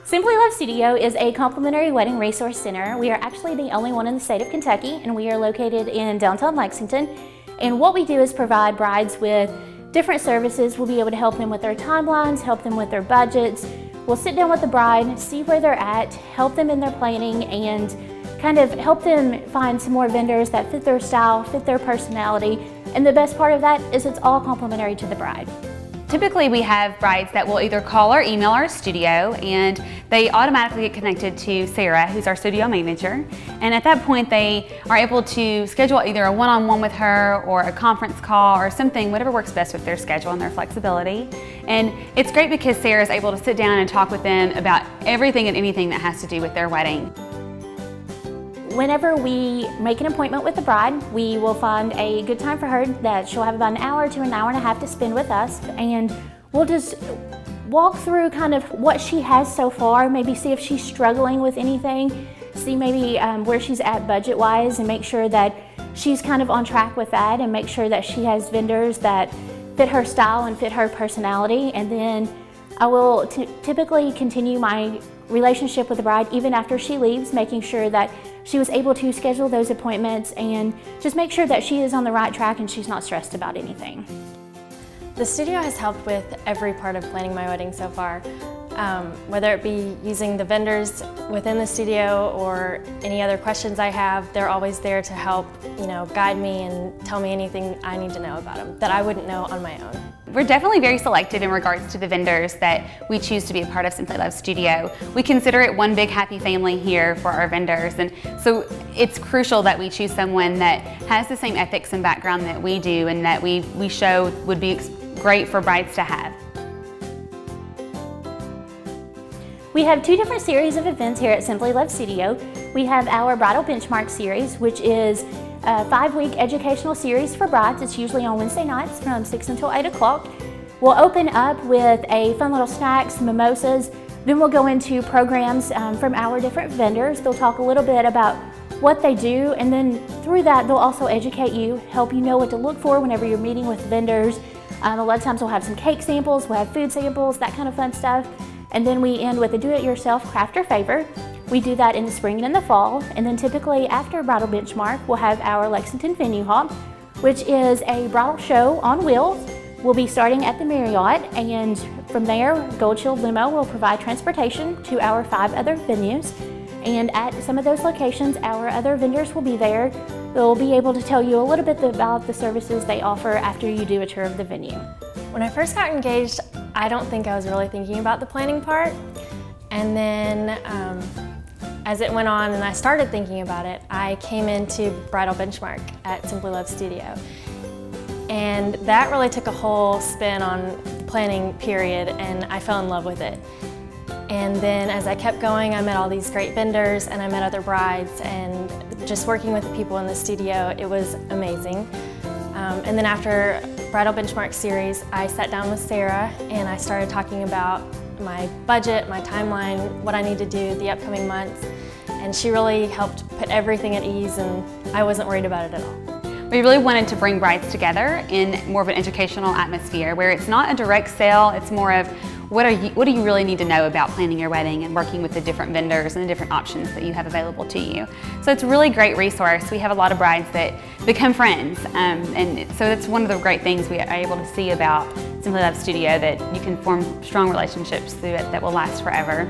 Simply Love Studio is a complimentary wedding resource center. We are actually the only one in the state of Kentucky, and we are located in downtown Lexington. And what we do is provide brides with different services. We'll be able to help them with their timelines, help them with their budgets. We'll sit down with the bride, see where they're at, help them in their planning, and kind of help them find some more vendors that fit their style, fit their personality. And the best part of that is it's all complimentary to the bride. Typically we have brides that will either call or email our studio, and they automatically get connected to Sarah, who's our studio manager. And at that point they are able to schedule either a one-on-one with her or a conference call or something, whatever works best with their schedule and their flexibility. And it's great because Sarah is able to sit down and talk with them about everything and anything that has to do with their wedding. Whenever we make an appointment with the bride, we will find a good time for her that she'll have about an hour to an hour and a half to spend with us, and we'll just walk through kind of what she has so far, maybe see if she's struggling with anything, see maybe where she's at budget-wise, and make sure that she's kind of on track with that, and make sure that she has vendors that fit her style and fit her personality. And then I will typically continue my relationship with the bride even after she leaves, making sure that she was able to schedule those appointments and just make sure that she is on the right track and she's not stressed about anything. The studio has helped with every part of planning my wedding so far. Whether it be using the vendors within the studio or any other questions I have, they're always there to help, guide me and tell me anything I need to know about them that I wouldn't know on my own. We're definitely very selective in regards to the vendors that we choose to be a part of Simply Love Studio. We consider it one big happy family here for our vendors, and so it's crucial that we choose someone that has the same ethics and background that we do and that we show would be great for brides to have. We have two different series of events here at Simply Love Studio. We have our Bridal Benchmark series, which is a 5-week educational series for brides. It's usually on Wednesday nights from 6 until 8 o'clock. We'll open up with a fun little snacks, mimosas. Then we'll go into programs from our different vendors. They'll talk a little bit about what they do, and then through that they'll also educate you, help you know what to look for whenever you're meeting with vendors. A lot of times we'll have some cake samples, we'll have food samples, that kind of fun stuff. And then we end with a do-it-yourself craft or favor. We do that in the spring and in the fall. And then typically after Bridal Benchmark, we'll have our Lexington venue hop, which is a bridal show on wheels. We'll be starting at the Marriott, and from there, Gold Shield Limo will provide transportation to our 5 other venues. And at some of those locations, our other vendors will be there. They'll be able to tell you a little bit about the services they offer after you do a tour of the venue. When I first got engaged, I don't think I was really thinking about the planning part. And then as it went on and I started thinking about it, I came into Bridal Benchmark at Simply Love Studio. And that really took a whole spin on the planning period, and I fell in love with it. And then as I kept going, I met all these great vendors and I met other brides, and just working with the people in the studio, it was amazing. And then after Bridal Benchmark series, I sat down with Sarah and I started talking about my budget, my timeline, what I need to do the upcoming months. And she really helped put everything at ease, and I wasn't worried about it at all. We really wanted to bring brides together in more of an educational atmosphere where it's not a direct sale, it's more of what do you really need to know about planning your wedding and working with the different vendors and the different options that you have available to you. So it's a really great resource. We have a lot of brides that become friends, and so that's one of the great things we are able to see about Simply Love Studio, that you can form strong relationships through it that will last forever.